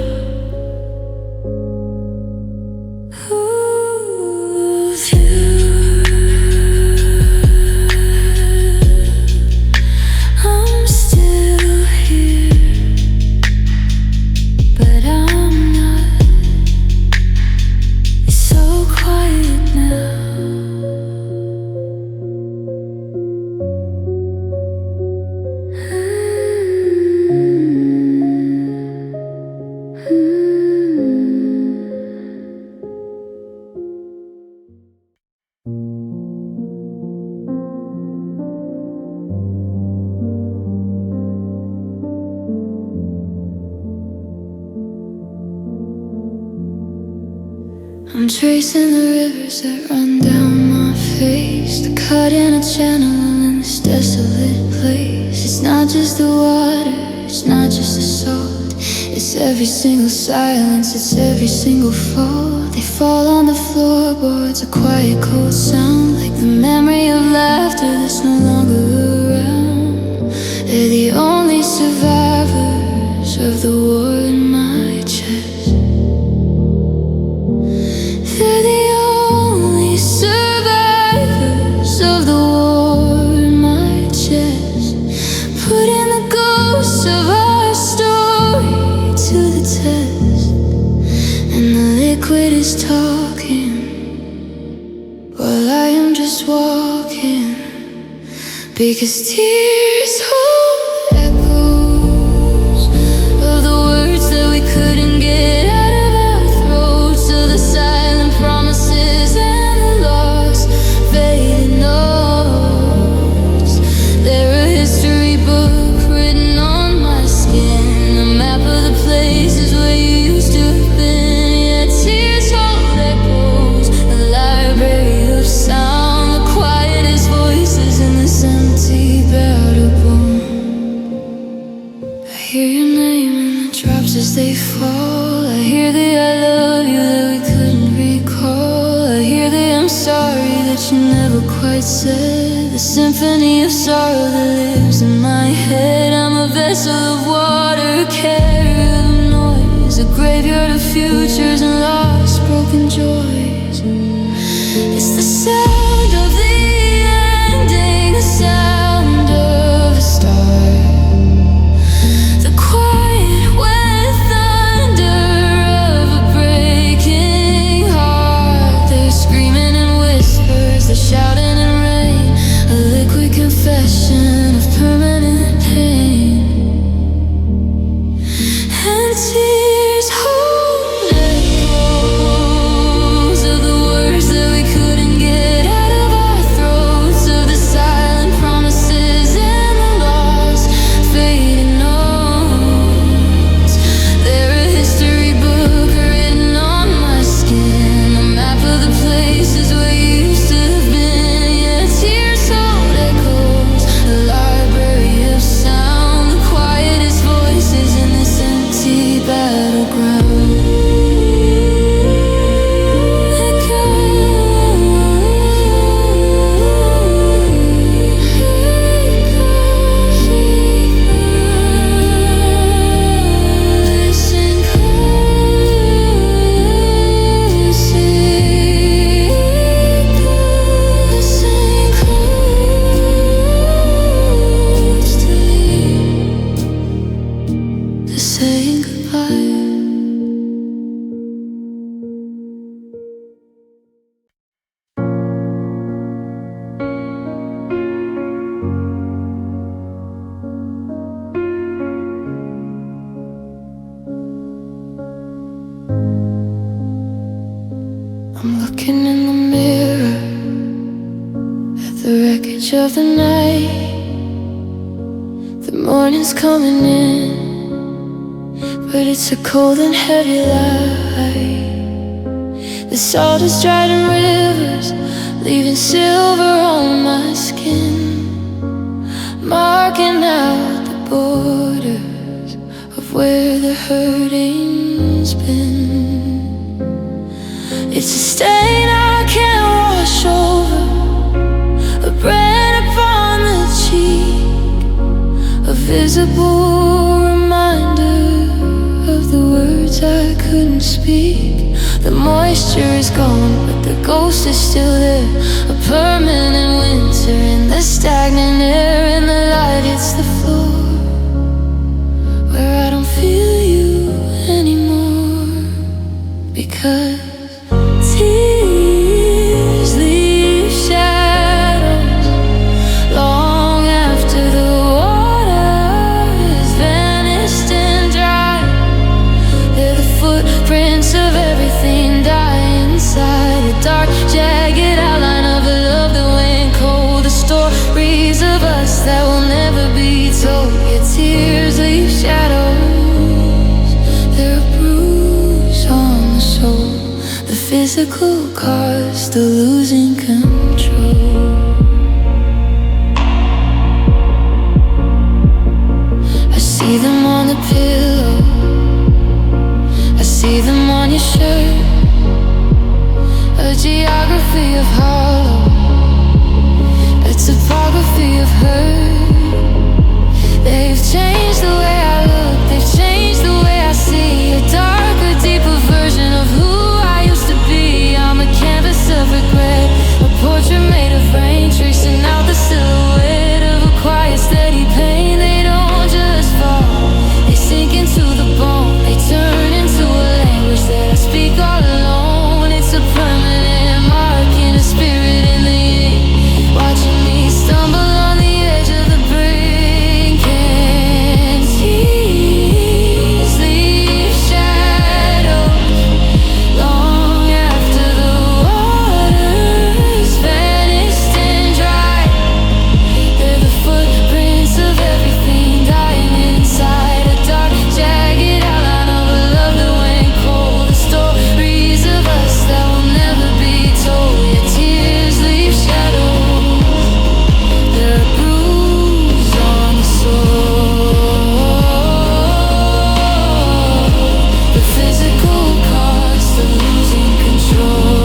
tracing the rivers that run down my face, to cut in a channel in this desolate place. It's not just the water, it's not just the salt, it's every single silence, it's every single fall. They fall on the floorboards, a quiet cold sound, like the memory of laughter that's no longer around. They're the only survivors of the war in my chest. They're the only survivors of the war in my chest, putting the ghosts of our story to the test. And the liquid is talking while I am just walking, because tears hold echoes of the words that we couldn't get out of our throats, of the silent promises and the lost faded notes. They're a history book written on my skin, a map of the places where you used to have been. Yeah, tears hold echoes, a library of sound, the quietest voices in this empty battle boom. I hear your name in the drops as they fall. I hear the I love you that we couldn't recall. I hear the I'm sorry that you never quite said. The symphony of sorrow that lives in my head. I'm a vessel of water, a carrier of noise, a graveyard of futures and lost broken joys. It's the sound of the ending, the sound of a start, the quiet wet thunder of a breaking heart. They're screaming in whispers, they're shouting in rain, a liquid confession of permanent pain. And tears hold echoes of the words that we couldn't get out of our throats, of the silent promises and the lost faded notes. They're a history book written on my skin, a map of the places where you used to have been. Yeah, tears hold echoes, a library of sound, the quietest voices in this empty battleground. Saying goodbye. I'm looking in the mirror at the wreckage of the night. The morning's coming in, but it's a cold and heavy light. The salt is dried in rivers, leaving silver on my skin, marking out the borders of where the hurting's been. It's a stain I can't wash over, a brand upon the cheek, a visible reminder of the words I couldn't speak. The moisture is gone, but the ghost is still there, a permanent winter in the stagnant air. And the light hits the floor where I don't feel you anymore, because tears leave shadows long after the water has vanished and dried. They're the footprints of everything dying inside, a dark, jagged outline of a love that went cold, the stories of us that will never be told. Your tears leave shadows, they're a bruise on the soul. to losing control. I see them on the pillow, I see them on your shirt. A geography of hollow, a topography of hurt. They've changed the way I look, they've changed the way I see. A darker, deeper version of who I used to be. I'm a canvas of regret, a portrait made of rain, tracing out the silhouette of a quiet, steady pain. They don't just fall, they sink into the bone. They turn into a language that I speak all alone. It's a permanent mark in a spirit in the ink, watching me stumble on the edge of the brink. And tears leave shadows long after the water's vanished and dry. They're the footprints of everything dying inside a dark, jagged outline of a love that went cold. The stories of us that will never be told. Your tears leave shadows, they're a bruise on the soul. The physical cost of losing control.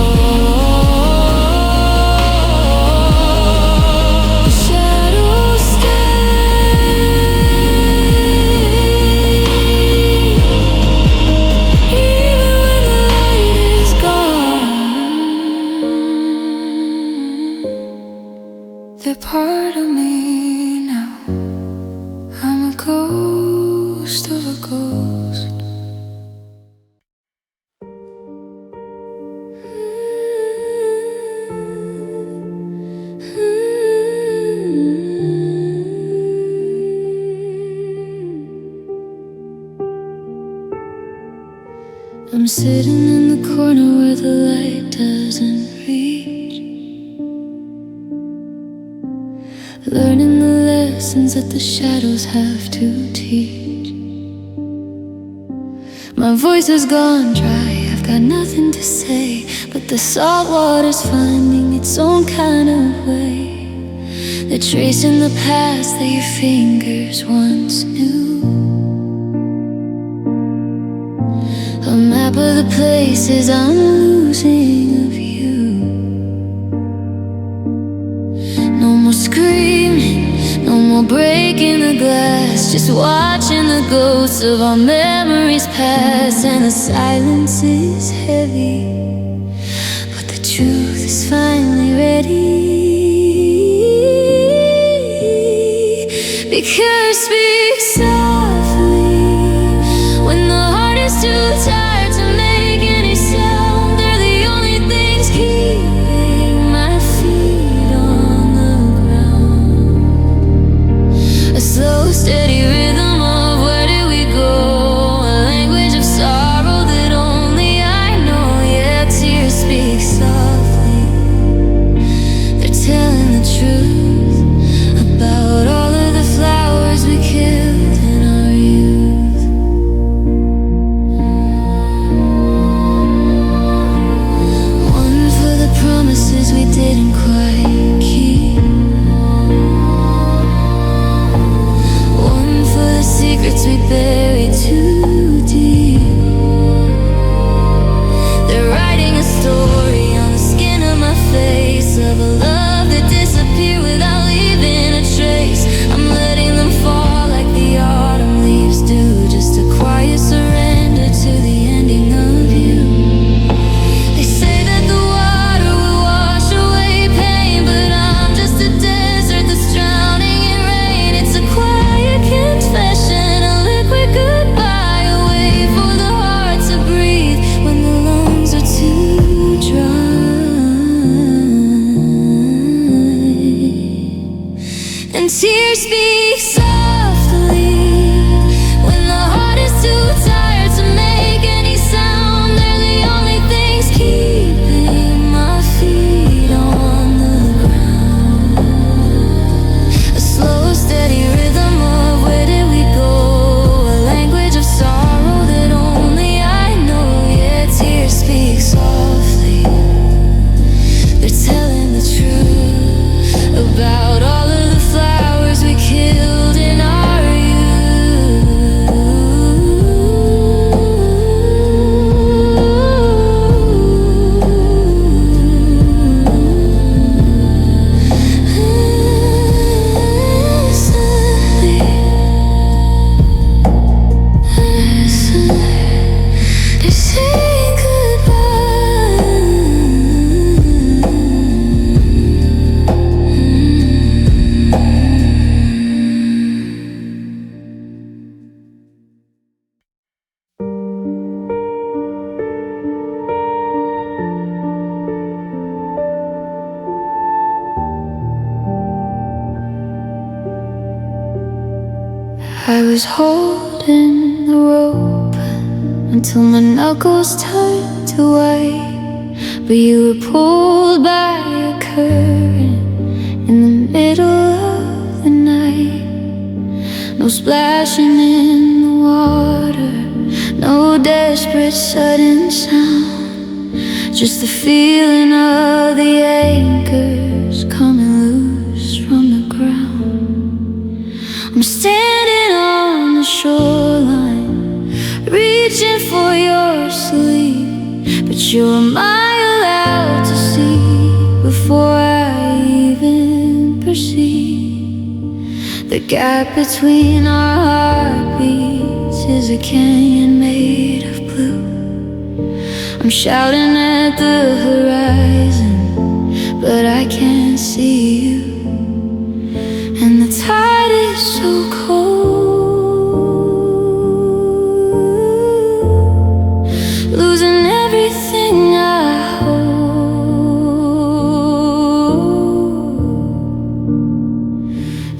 The shadows stay, even when the light is gone. They're part of me now. I'm a ghost of a ghost. I'm sitting in the corner where the light doesn't reach, learning the lessons that the shadows have to teach. My voice has gone dry, I've got nothing to say, but the salt water's finding its own kind of way. They're tracing the past that your fingers once knew. A map of the places I'm losing of you. No more screaming, no more breaking the glass, just watching the ghosts of our memories pass. And the silence is heavy, but the truth is finally ready. Because speak softly when the heart is too tired to make any sound. They're the only things keeping my feet on the ground. A slow, steady rhythm of where did we go? A language of sorrow that only I know. Yeah, tears speak softly, they're telling the truth about all of the flowers we killed in our youth. One for the promises we didn't quite keep, one for the secrets we buried too deep. They're writing a story on the skin of my face of a love that disappeared without leaving a trace. I'm letting them fall like the autumn leaves do, just a quiet surrender to the ending of you. They say that the water will wash away pain, but I'm just a desert that's drowning in rain. It's a quiet confession, a liquid goodbye, a way for the heart to breathe when the lungs are too dry. And tears speak softly when the heart is too tired to make any sound. They're the only things keeping my feet on the ground. A slow, steady rhythm of where did we go? A language of sorrow that only I know. Yeah, tears speak softly, was holding the rope until my knuckles turned to white, but you were pulled by a current in the middle of the night. No splashing in the water, no desperate sudden sound, just the feeling of the anchors coming loose from the ground. I'm standing on the shoreline, reaching for your sleep, but you're a mile out to sea before I even perceive. The gap between our heartbeats is a canyon made of blue. I'm shouting at the horizon, but I can't see you. And the tide is so cold, losing everything I hold.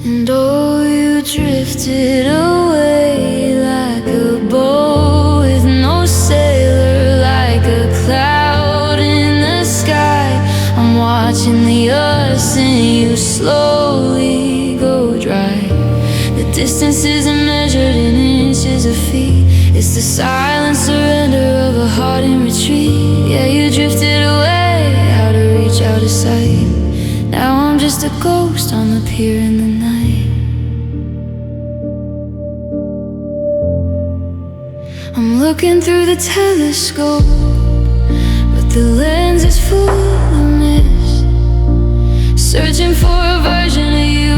And oh, you drifted away like a boat with no sailor, like a cloud in the sky. I'm watching the earth and you slowly go dry. The distance isn't measured in inches of feet, it's the silent surrender of a heart in retreat. Yeah, you drifted away, out of reach, out of sight. Now I'm just a ghost on the pier in the night. I'm looking through the telescope, but the lens is full of mist, searching for a version of you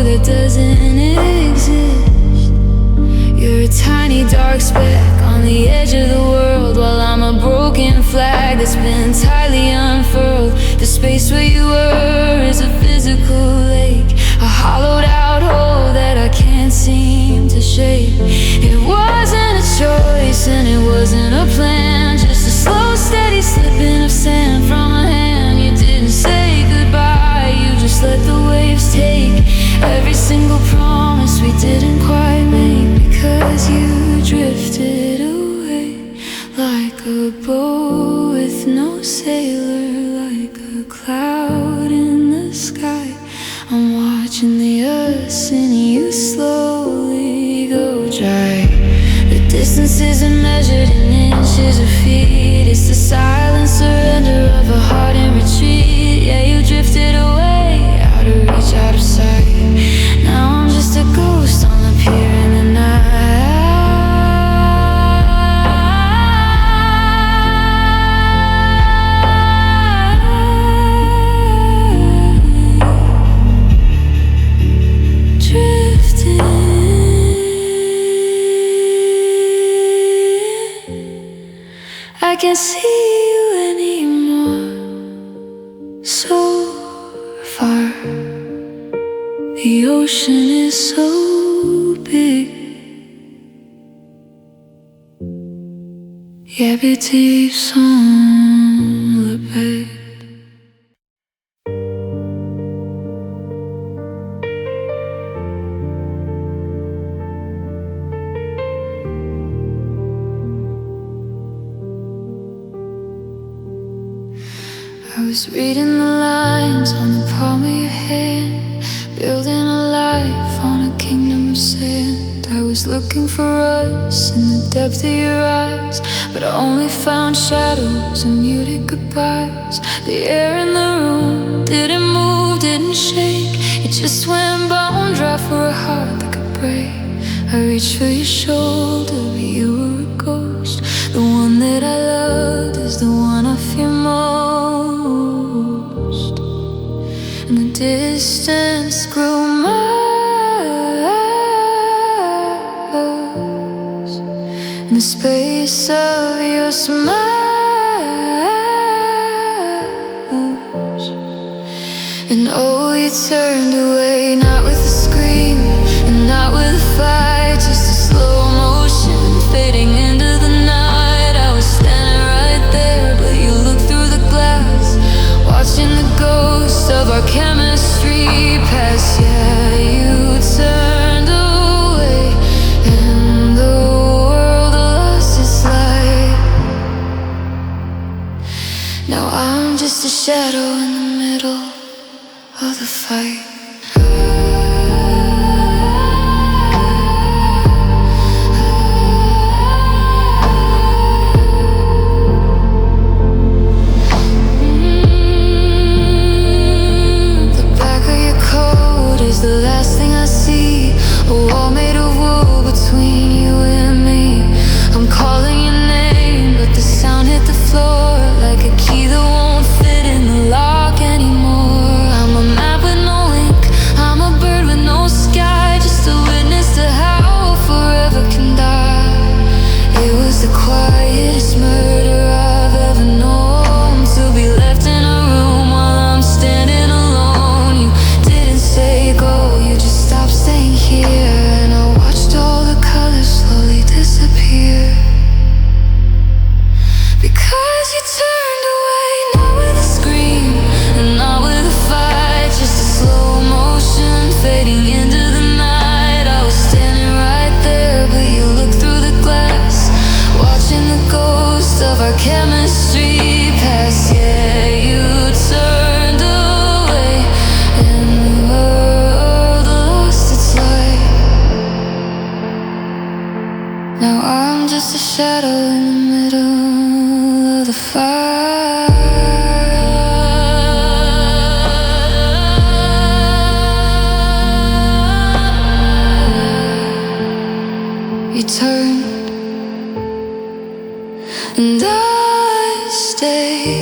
that doesn't exist. You're a tiny dark speck on the edge of the world, while I'm a broken flag that's been tightly unfurled. The space where you were is a physical lake, a hollowed out hole that I can't seem to shake. It wasn't a choice and it wasn't a plan, just a slow, steady slipping of sand from a hand. You didn't say goodbye, you just let the waves take every single promise we didn't quite make, because you drifted away like a boat with no sailor, like a cloud in the sky. I'm watching the earth and you slowly go dry. The distance isn't measured in inches of feet, it's the silent surrender of a heart in retreat. Yeah, you drifted away, out of reach, out of sight. Now I'm just a ghost on the pier in the night. I can't see you anymore, so far. The ocean is so big, yeah, petit sans le bec. I was reading the lines on the palm of your hand, building a life on a kingdom of sand. I was looking for us in the depth of your eyes, but I only found shadows and muted goodbyes. The air in the room didn't move, didn't shake, it just went bone dry for a heart that could break. I reached for your shoulder, but you were a ghost. The one that I loved is the one I fear most. And the distance grew miles in the space of your smiles. And oh, you turned away, not with a scream and not with a fight, just a slow motion fading into the night. I was standing right there, but you looked through the glass, watching the ghost of our chemistry pass. Yeah, you turned away. shadow in the middle of the fight. The back of your coat is the last thing I see. A wall made of wool between you and me. I'm calling your name, but the sound hit the floor like a key that won't fit in the lock anymore. I'm a map with no link, I'm a bird with no sky, just a witness to how forever can die. It was the quietest murder I've ever known, to be left in a room while I'm standing alone. You didn't say go, you just stopped staying here, and I watched all the colors slowly disappear. Because you turned away, not with a scream and not with a fight, just a slow motion fading into the night. I was standing right there, but you looked through the glass, watching the ghost of our chemistry pass. Yeah, you turned away and the world lost its light. Now I'm just a shadow in the middle of the fire. You turned and I stayed.